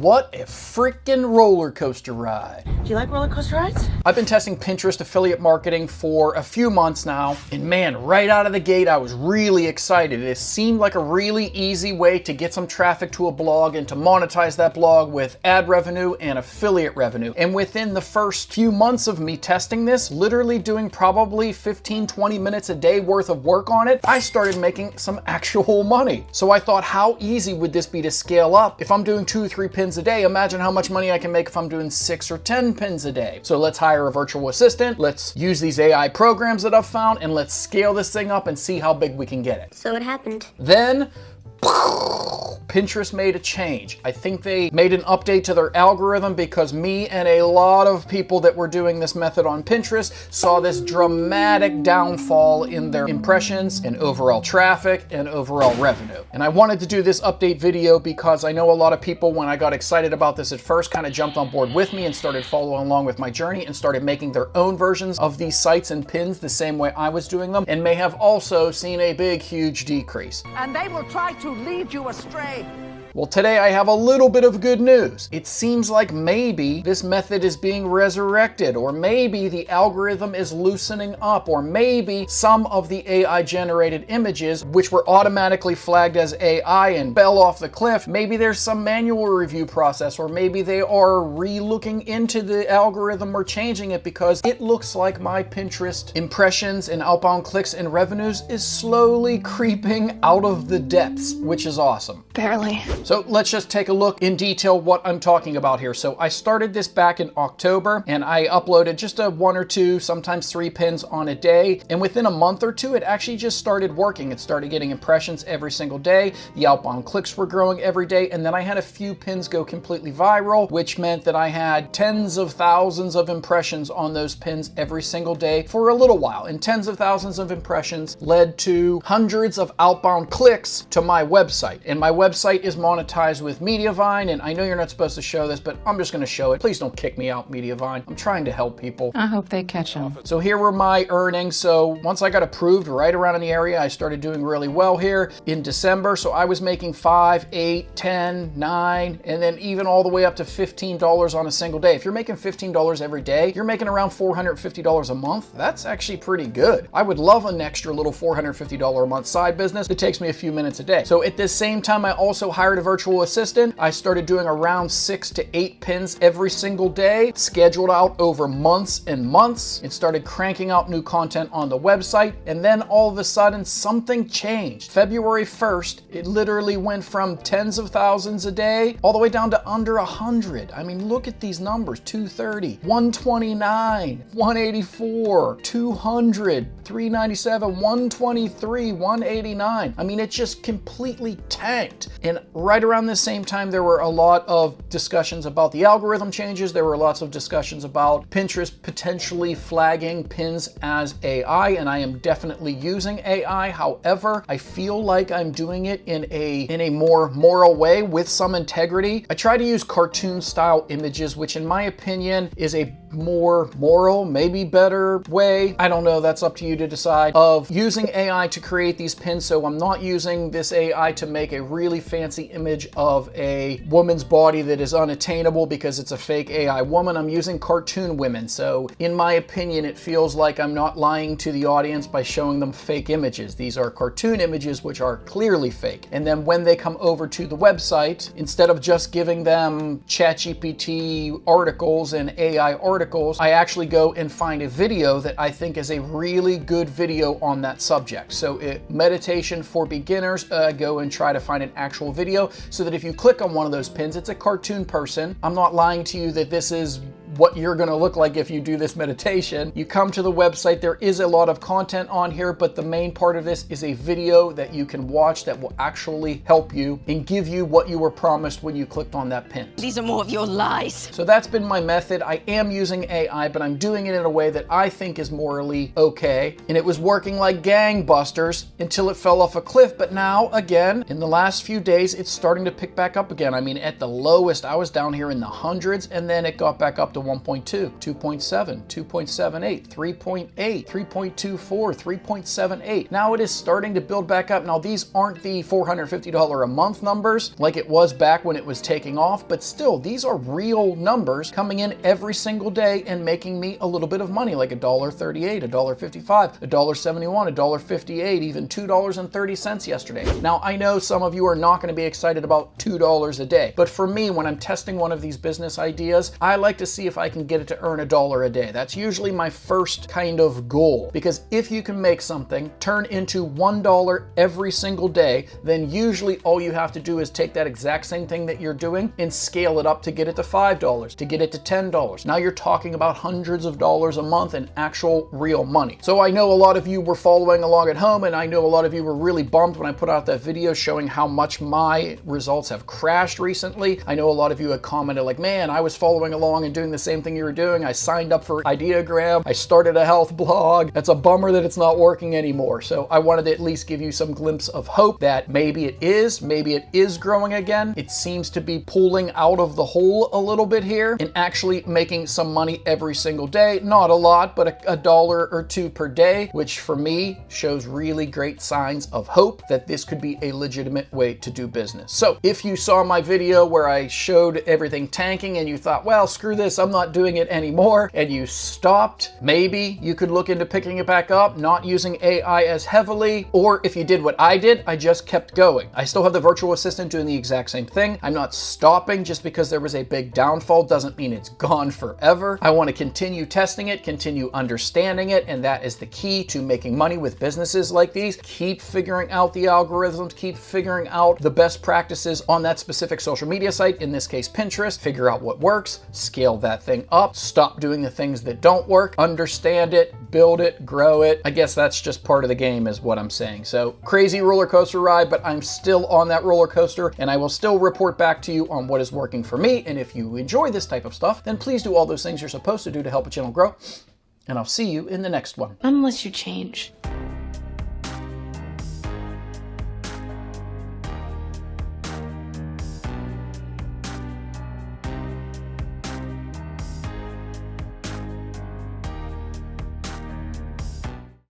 what a freaking roller coaster ride. Do you like roller coaster rides? I've been testing Pinterest affiliate marketing for a few months now, and man, right out of the gate, I was really excited. It seemed like a really easy way to get some traffic to a blog and to monetize that blog with ad revenue and affiliate revenue. And within the first few months of me testing this, literally doing probably 15-20 minutes a day worth of work on it, I started making some actual money. So I thought, how easy would this be to scale up? If I'm doing 2 or 3 pins a day, imagine how much money I can make if I'm doing 6 or 10 pins a day. So let's hire a virtual assistant, let's use these AI programs that I've found, and let's scale this thing up and see how big we can get it. So it happened. Then Pinterest made a change. I think they made an update to their algorithm because me and a lot of people that were doing this method on Pinterest saw this dramatic downfall in their impressions and overall traffic and overall revenue. And I wanted to do this update video because I know a lot of people, when I got excited about this at first, kind of jumped on board with me and started following along with my journey and started making their own versions of these sites and pins the same way I was doing them, and may have also seen a big, huge decrease. And they will try to lead you astray. Well, today I have a little bit of good news. It seems like maybe this method is being resurrected, or maybe the algorithm is loosening up, or maybe some of the AI generated images, which were automatically flagged as AI and fell off the cliff, maybe there's some manual review process, or maybe they are re-looking into the algorithm or changing it, because it looks like my Pinterest impressions and outbound clicks and revenues is slowly creeping out of the depths, which is awesome. Barely. So let's just take a look in detail what I'm talking about here. So I started this back in October, and I uploaded just a 1 or 2, sometimes 3 pins on a day. And within a month or 2, it actually just started working. It started getting impressions every single day. The outbound clicks were growing every day. And then I had a few pins go completely viral, which meant that I had tens of thousands of impressions on those pins every single day for a little while. And tens of thousands of impressions led to hundreds of outbound clicks to my website. And my website is monetized with Mediavine, and I know you're not supposed to show this, but I'm just going to show it. Please don't kick me out, Mediavine. I'm trying to help people. I hope they catch him. So here were my earnings. So once I got approved right around in the area, I started doing really well here in December. So I was making $5, $8, $10, $9, and then even all the way up to $15 on a single day. If you're making $15 every day, you're making around $450 a month. That's actually pretty good. I would love an extra little $450 a month side business that takes me a few minutes a day. So at the same time, I also hired a virtual assistant. I started doing around 6 to 8 pins every single day, scheduled out over months and months, and started cranking out new content on the website. And then all of a sudden, something changed. February 1st, it literally went from tens of thousands a day all the way down to under 100. I mean, look at these numbers: 230, 129, 184, 200, 397, 123, 189. I mean, it just completely tanked. And right around the same time, there were a lot of discussions about the algorithm changes. There were lots of discussions about Pinterest potentially flagging pins as AI, and I am definitely using AI. However, I feel like I'm doing it in a more moral way with some integrity. I try to use cartoon style images, which in my opinion is a more moral, maybe better way. I don't know, that's up to you to decide, of using AI to create these pins. So I'm not using this AI to make a really fancy image of a woman's body that is unattainable because it's a fake AI woman. I'm using cartoon women. So in my opinion, it feels like I'm not lying to the audience by showing them fake images. These are cartoon images which are clearly fake. And then when they come over to the website, instead of just giving them ChatGPT articles and AI articles, I actually go and find a video that I think is a really good video on that subject. So meditation for beginners, go and try to find an actual video so that if you click on one of those pins, it's a cartoon person. I'm not lying to you that this is what you're going to look like if you do this meditation. You come to the website, there is a lot of content on here, but the main part of this is a video that you can watch that will actually help you and give you what you were promised when you clicked on that pin. These are more of your lies. So that's been my method. I am using AI, but I'm doing it in a way that I think is morally okay. And it was working like gangbusters until it fell off a cliff. But now, again, in the last few days, it's starting to pick back up again. I mean, at the lowest, I was down here in the hundreds, and then it got back up to 1.2, 2.7, 2.78, 3.8, 3.24, 3.78. Now it is starting to build back up. Now these aren't the $450 a month numbers like it was back when it was taking off, but still, these are real numbers coming in every single day and making me a little bit of money, like $1.38, $1.55, $1.71, $1.58, even $2.30 yesterday. Now I know some of you are not going to be excited about $2 a day, but for me, when I'm testing one of these business ideas, I like to see if I can get it to earn $1 a day. That's usually my first kind of goal, because if you can make something turn into $1 every single day, then usually all you have to do is take that exact same thing that you're doing and scale it up to get it to $5, to get it to $10. Now you're talking about hundreds of dollars a month in actual real money. So I know a lot of you were following along at home, and I know a lot of you were really bummed when I put out that video showing how much my results have crashed recently. I know a lot of you had commented like, man, I was following along and doing the same thing you were doing. I signed up for Ideogram. I started a health blog. It's a bummer that it's not working anymore. So I wanted to at least give you some glimpse of hope that maybe it is growing again. It seems to be pulling out of the hole a little bit here and actually making some money every single day. Not a lot, but a dollar or two per day, which for me shows really great signs of hope that this could be a legitimate way to do business. So if you saw my video where I showed everything tanking and you thought, well, screw this, I'm not doing it anymore, and you stopped, maybe you could look into picking it back up, not using AI as heavily, or if you did what I did, I just kept going. I still have the virtual assistant doing the exact same thing. I'm not stopping just because there was a big downfall doesn't mean it's gone forever. I want to continue testing it, continue understanding it, and that is the key to making money with businesses like these. Keep figuring out the algorithms, keep figuring out the best practices on that specific social media site, in this case Pinterest, figure out what works, scale that thing up, stop doing the things that don't work, understand it, build it, grow it. I guess that's just part of the game is what I'm saying. So crazy roller coaster ride, but I'm still on that roller coaster and I will still report back to you on what is working for me. And if you enjoy this type of stuff, then please do all those things you're supposed to do to help a channel grow. And I'll see you in the next one. Unless you change.